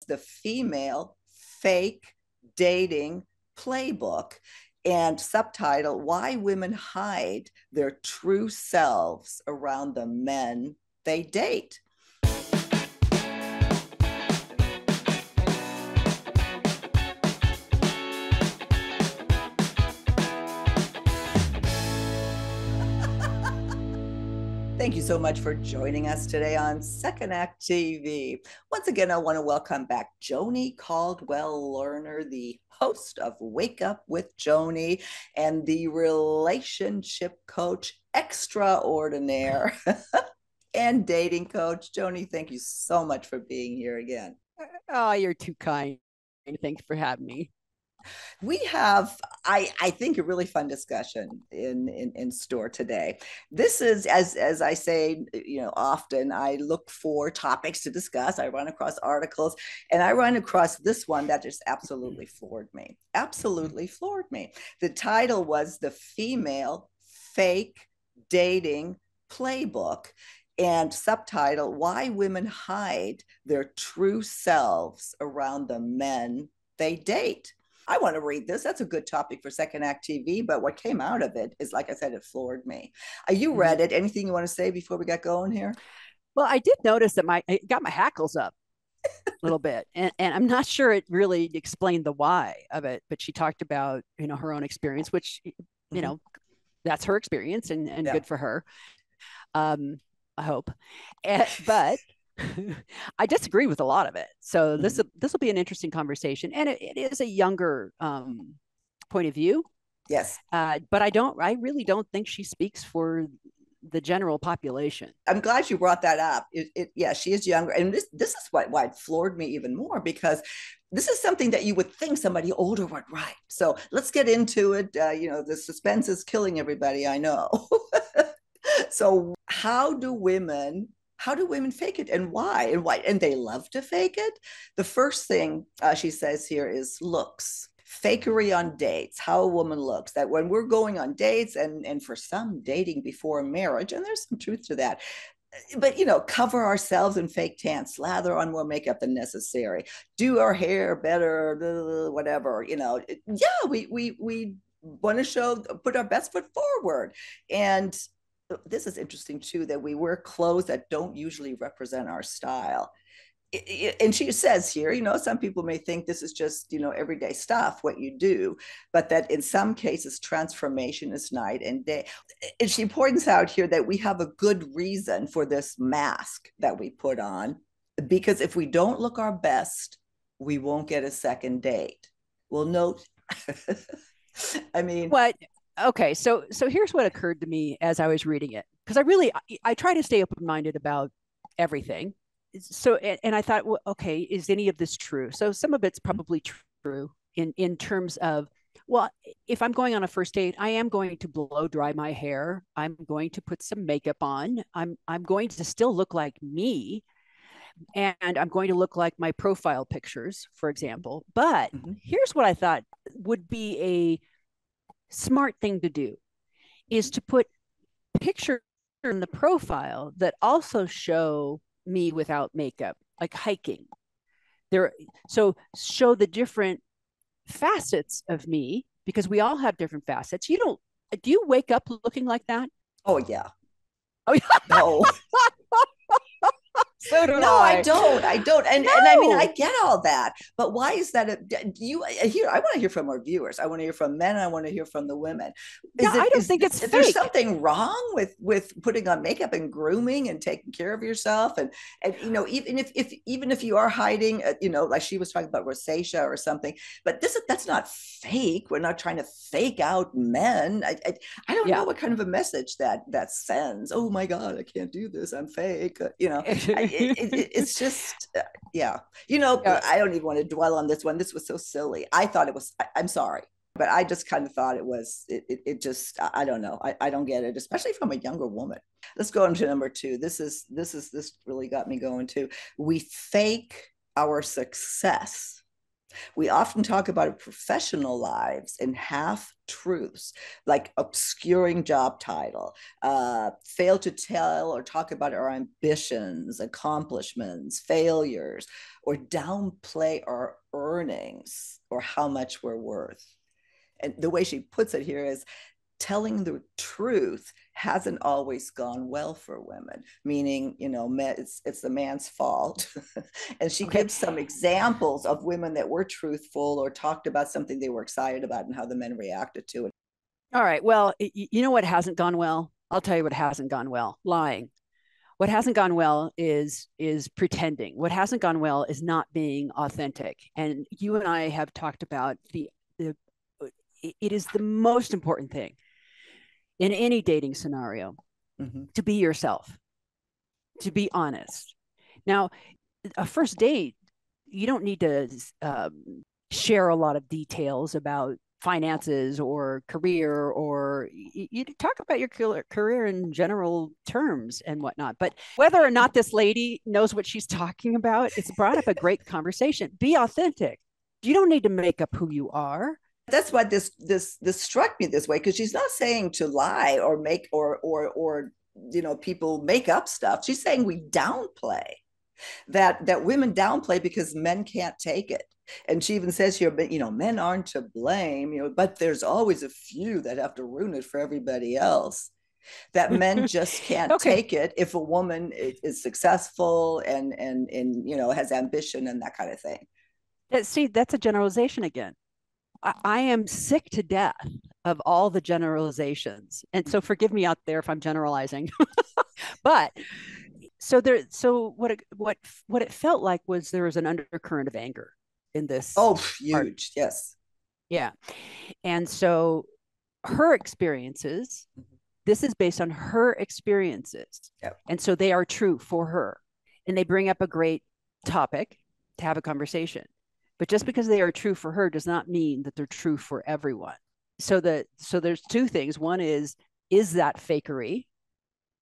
the female fake dating playbook, and subtitle, Why Women Hide Their True Selves Around the Men They Date. Thank you so much for joining us today on Second Act TV. Once again, I want to welcome back Joni Caldwell Lerner, the host of Wake Up with Joni and the relationship coach extraordinaire and dating coach. Joni, thank you so much for being here again. Oh, you're too kind. Thanks for having me. We have, I think, a really fun discussion in store today. This is, as I say, often I look for topics to discuss. I run across articles, and I run across this one that just absolutely floored me. Absolutely floored me. The title was The Female Fake Dating Playbook, and subtitle, Why Women Hide Their True Selves Around the Men They Date. I want to read this. That's a good topic for Second Act TV, but what came out of it is, like I said, it floored me. You read it. Anything you want to say before we get going here? Well, I did notice that it got my hackles up a little bit, and I'm not sure it really explained the why of it, but she talked about, her own experience, which, that's her experience and Yeah. good for her. I hope. But I disagree with a lot of it. So this will be an interesting conversation, and it is a younger point of view. Yes. But I really don't think she speaks for the general population. I'm glad you brought that up. Yeah, she is younger, and this is why it floored me even more, because this is something that you would think somebody older would write. So let's get into it. The suspense is killing everybody, I know. So how do women fake it, and why? And they love to fake it. The first thing she says here is looks. Fakery on dates, how a woman looks, that when we're going on dates, and for some, dating before marriage, and there's some truth to that, but cover ourselves in fake tan, slather on more makeup than necessary, do our hair better, whatever. We want to put our best foot forward. And this is interesting too, that we wear clothes that don't usually represent our style. And she says here, some people may think this is just, everyday stuff, what you do, but that in some cases, transformation is night and day. And she points out here that we have a good reason for this mask that we put on, because if we don't look our best, we won't get a second date. Well, no, I mean, what? Okay, so here's what occurred to me as I was reading it, because I try to stay open-minded about everything. So, and I thought, well, okay, is any of this true? So some of it's probably true in terms of, well, if I'm going on a first date, I am going to blow dry my hair. I'm going to put some makeup on. I'm going to still look like me, and I'm going to look like my profile pictures, for example. But here's what I thought would be a smart thing to do, is to put pictures in the profile that also show me without makeup, like hiking there. So show the different facets of me, because we all have different facets. Do you wake up looking like that? Oh yeah. Oh yeah. No. So do no, I don't. And I mean, I get all that, but why is that? I want to hear from our viewers. I want to hear from men. I want to hear from the women. I don't think it's fake. There's something wrong with putting on makeup and grooming and taking care of yourself, and even if you are hiding, like she was talking about rosacea or something, but that's not fake. We're not trying to fake out men. I don't know what kind of a message that sends. Oh my God, I can't do this. I'm fake. It's just, yeah. I don't even want to dwell on this one. This was so silly. I thought it was, I'm sorry, but I just kind of thought it just, I don't know. I don't get it, especially from a younger woman. Let's go on to number two. This really got me going too. We fake our success We often talk about our professional lives in half truths, like obscuring job title, fail to tell or talk about our ambitions, accomplishments, failures, or downplay our earnings or how much we're worth. And the way she puts it here is telling the truth hasn't always gone well for women, meaning, it's the man's fault. And she Okay. gives some examples of women that were truthful or talked about something they were excited about and how the men reacted to it. All right. Well, you know what hasn't gone well? I'll tell you what hasn't gone well. Lying. What hasn't gone well is pretending. What hasn't gone well is not being authentic. And you and I have talked about the it is the most important thing in any dating scenario to be yourself, to be honest. Now, a first date, you don't need to share a lot of details about finances or career, or you talk about your career in general terms and whatnot. But whether or not this lady knows what she's talking about, it's brought up a great conversation. Be authentic. You don't need to make up who you are. That's why this struck me this way, because she's not saying to lie or make or people make up stuff. She's saying we downplay that women downplay because men can't take it. And she even says here, but men aren't to blame, but there's always a few that have to ruin it for everybody else. That men just can't Okay. take it if a woman is successful and has ambition and that kind of thing. See, that's a generalization again. I am sick to death of all the generalizations. And so forgive me out there if I'm generalizing. But so what it felt like was there was an undercurrent of anger in this Oh, part. huge. Yes. Yeah. And so her experiences, this is based on her experiences. Yep. And so they are true for her. And they bring up a great topic to have a conversation. But just because they are true for her does not mean that they're true for everyone. So there's two things. One is that fakery?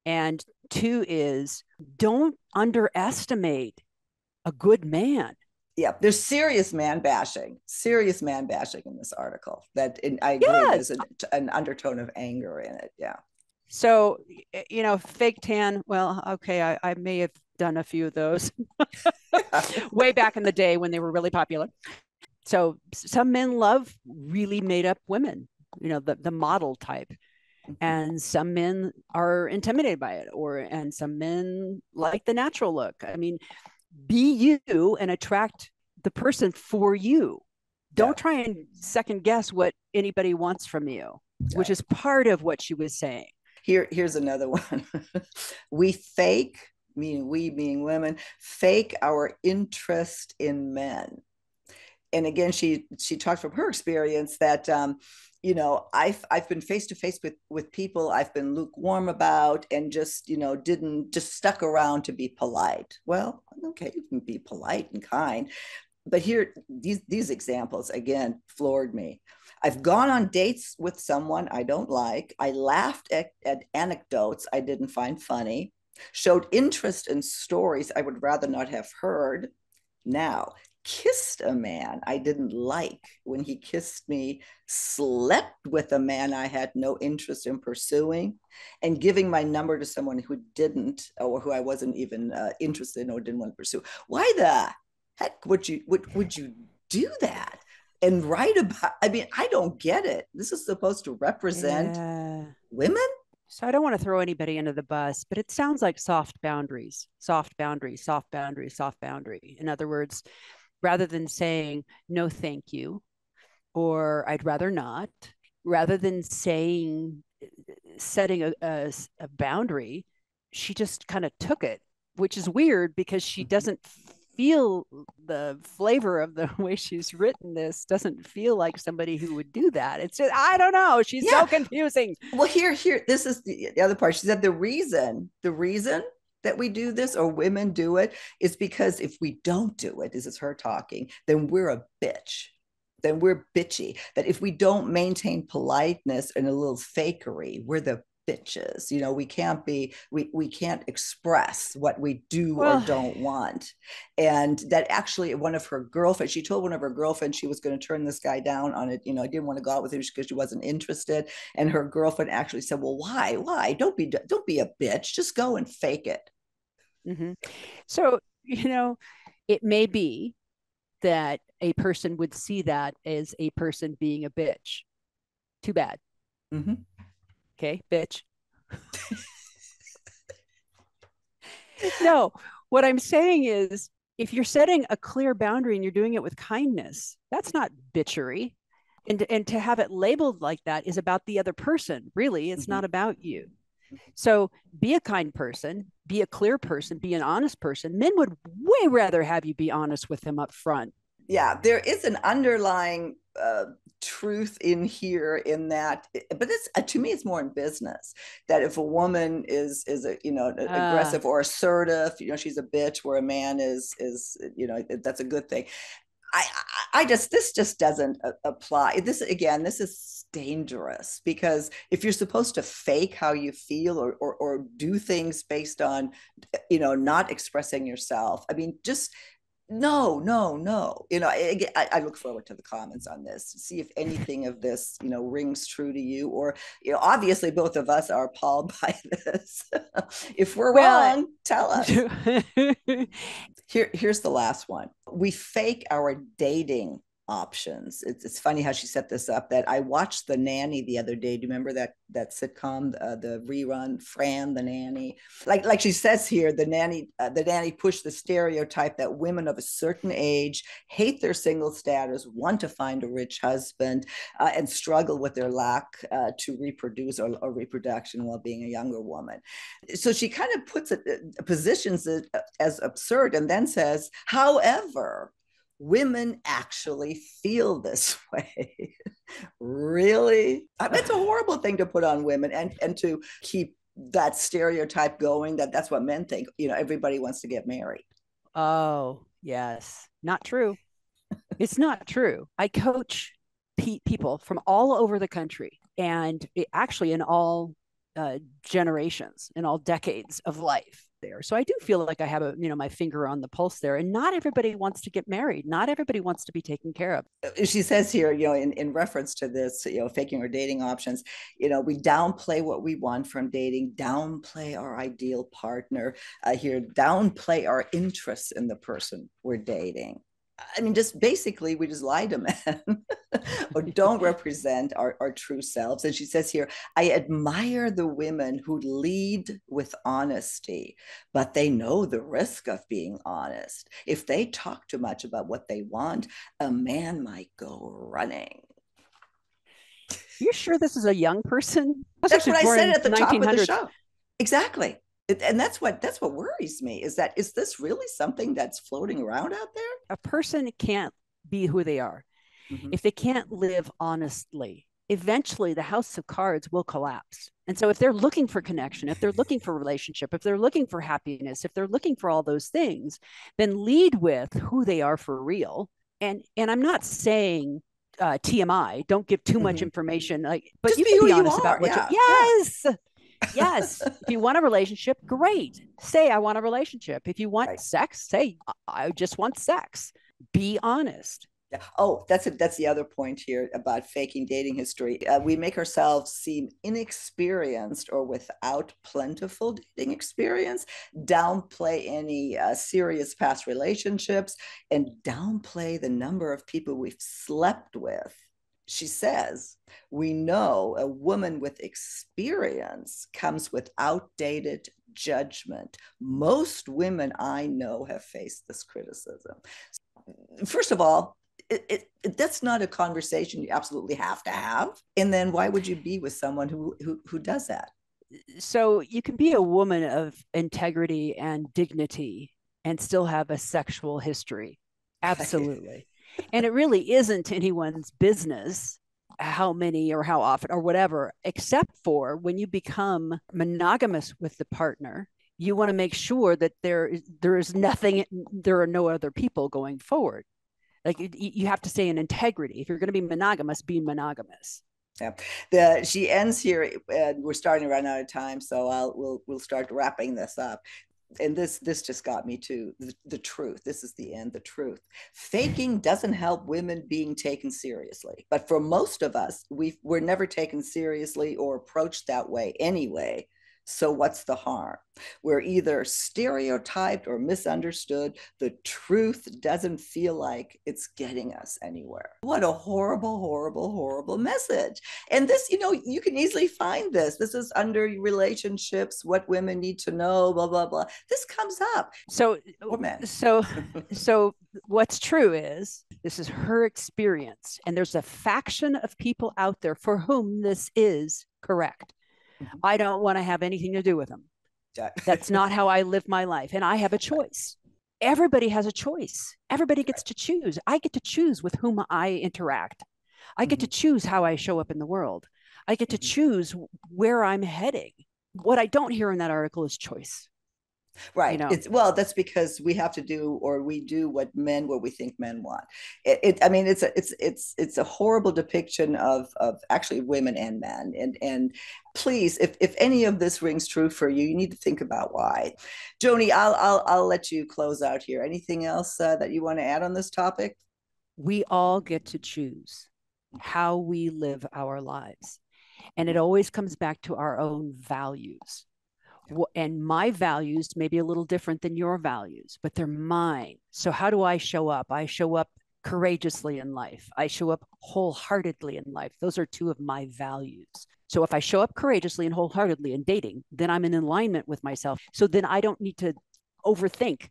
And two is, don't underestimate a good man. Yeah, there's serious man bashing in this article. I agree. Yeah. There's an undertone of anger in it. Yeah. So, fake tan. Well, okay, I may have done a few of those way back in the day when they were really popular. So some men love really made up women, the model type. And some men are intimidated by it, and some men like the natural look. I mean, be you and attract the person for you. Don't try and second guess what anybody wants from you, which is part of what she was saying. Here's another one. We meaning women, fake our interest in men. And again, she talked from her experience that I've been face to face with people I've been lukewarm about, and just didn't just stuck around to be polite. Well, okay, you can be polite and kind, but here these examples again floored me. I've gone on dates with someone I don't like. I laughed at anecdotes I didn't find funny, showed interest in stories I would rather not have heard. Now, kissed a man I didn't like when he kissed me, slept with a man I had no interest in pursuing, and giving my number to someone who didn't, or who I wasn't even interested in or didn't want to pursue. Why the heck would you do that and write about? I mean, I don't get it. This is supposed to represent women. So I don't want to throw anybody under the bus, but it sounds like soft boundaries, soft boundary, soft boundary, soft boundary. In other words, rather than saying no thank you, or I'd rather not, rather than setting a boundary, she just kind of took it, which is weird because she doesn't feel the flavor of the way she's written this, doesn't feel like somebody who would do that. It's just, I don't know. She's so confusing. Well, here, this is the other part. She said the reason that we do this, or women do it, is because if we don't do it, this is her talking, then we're a bitch. Then we're bitchy. That if we don't maintain politeness and a little fakery, we're the bitches. We can't express what we do or Well, don't want. And that actually one of her girlfriends, she told one of her girlfriends she was going to turn this guy down on it. I didn't want to go out with him because she wasn't interested. And her girlfriend actually said, well, why? Don't be a bitch. Just go and fake it. mm-hmm. So, it may be that a person would see that as a person being a bitch. Too bad. Mm-hmm. Okay, bitch. No, what I'm saying is if you're setting a clear boundary and you're doing it with kindness, that's not bitchery. And to have it labeled like that is about the other person. Really, it's Mm-hmm. not about you. So be a kind person, be a clear person, be an honest person. Men would way rather have you be honest with them up front. Yeah, there is an underlying truth in here in that, but it's to me it's more in business that if a woman is a, Uh, aggressive or assertive, she's a bitch, where a man is that's a good thing. I, this just doesn't apply. This again, this is dangerous because if you're supposed to fake how you feel or do things based on, not expressing yourself, I mean, just no, no, no. I look forward to the comments on this to see if anything of this, rings true to you, or, obviously both of us are appalled by this. If we're well, wrong, tell us. Here's the last one. We fake our dating options. It's funny how she set this up. That I watched The Nanny the other day. Do you remember that sitcom, the rerun, Fran the Nanny? Like she says here, the nanny pushed the stereotype that women of a certain age hate their single status, want to find a rich husband, and struggle with their lack to reproduce or reproduction while being a younger woman. So she kind of positions it as absurd, and then says, however, women actually feel this way. Really? That's a horrible thing to put on women, and to keep that stereotype going that's what men think. Everybody wants to get married. Oh, yes. Not true. It's not true. I coach people from all over the country and actually in all generations, in all decades of life there. So I do feel like I have my finger on the pulse there. And not everybody wants to get married. Not everybody wants to be taken care of. She says here, in reference to this, faking or dating options, we downplay what we want from dating, downplay our ideal partner, here, downplay our interests in the person we're dating. I mean, just basically, we just lie to men or don't represent our true selves. And she says here, I admire the women who lead with honesty, but they know the risk of being honest. If they talk too much about what they want, a man might go running. Are you sure this is a young person? I was That's actually what I born said in at the the top of the 1900s. show. Exactly. And that's what worries me, is this really something that's floating around out there? A person can't be who they are Mm-hmm. if they can't live honestly. Eventually, the house of cards will collapse. And so, if they're looking for connection, if they're looking for relationship, if they're looking for happiness, if they're looking for all those things, then lead with who they are for real. And I'm not saying TMI, don't give too much Mm-hmm. information, but Just you be can who be you honest about are. what you. Yeah. Yeah. Yes, yes. If you want a relationship, great. Say I want a relationship. If you want Right. sex, say I just want sex. Be honest. Yeah. Oh, that's the other point here about faking dating history. We make ourselves seem inexperienced or without plentiful dating experience, downplay any serious past relationships, and downplay the number of people we've slept with. She says, we know a woman with experience comes with outdated judgment. Most women I know have faced this criticism. First of all, that's not a conversation you absolutely have to have. And then why would you be with someone who does that? So you can be a woman of integrity and dignity and still have a sexual history. Right. Absolutely. And it really isn't anyone's business how many or how often or whatever, except for when you become monogamous with the partner, you want to make sure that there is nothing, there are no other people going forward. Like you have to stay in integrity. If you're going to be monogamous, be monogamous. Yeah. She ends here, and we're starting to run out of time, so we'll start wrapping this up. And this just got me to the truth. This is the end, the truth. Faking doesn't help women being taken seriously. But for most of us, we're never taken seriously or approached that way anyway. So what's the harm? We're either stereotyped or misunderstood. The truth doesn't feel like it's getting us anywhere. What a horrible, horrible, horrible message. And this, you can easily find this. This is under relationships, what women need to know, blah, blah, blah. This comes up. So, Or men. so what's true is this is her experience. And there's a faction of people out there for whom this is correct. Mm-hmm. I don't want to have anything to do with them. That's not how I live my life. And I have a choice. Everybody has a choice. Everybody gets to choose. I get to choose with whom I interact. I get to choose how I show up in the world. I get to choose where I'm heading. What I don't hear in that article is choice. Right. That's because we have to do, or we do what we think men want. I mean, it's a horrible depiction of actually women and men. And please, if any of this rings true for you, you need to think about why. Joni, I'll let you close out here. Anything else that you want to add on this topic? We all get to choose how we live our lives. And it always comes back to our own values. And my values may be a little different than your values, but they're mine. So how do I show up? I show up courageously in life. I show up wholeheartedly in life. Those are two of my values. So if I show up courageously and wholeheartedly in dating, then I'm in alignment with myself. So then I don't need to overthink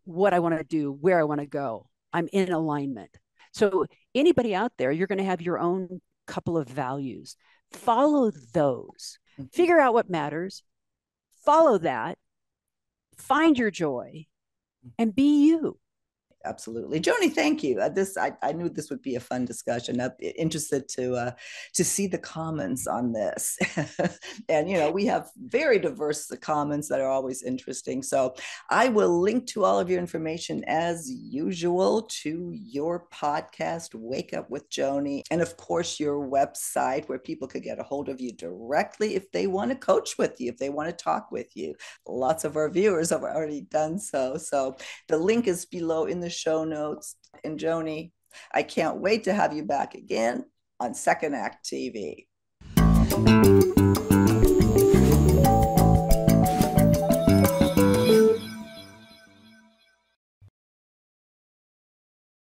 what I want to do, where I want to go. I'm in alignment. So anybody out there, you're going to have your own couple of values. Follow those. Figure out what matters. Follow that, find your joy, and be you. Absolutely. Joni, thank you. I knew this would be a fun discussion. I'm interested to see the comments on this. And, we have very diverse comments that are always interesting. So I will link to all of your information as usual to your podcast, Wake Up with Joni, and of course, your website where people could get a hold of you directly if they want to coach with you, if they want to talk with you. Lots of our viewers have already done so. So the link is below in the show notes. And Joni, I can't wait to have you back again on Second Act TV.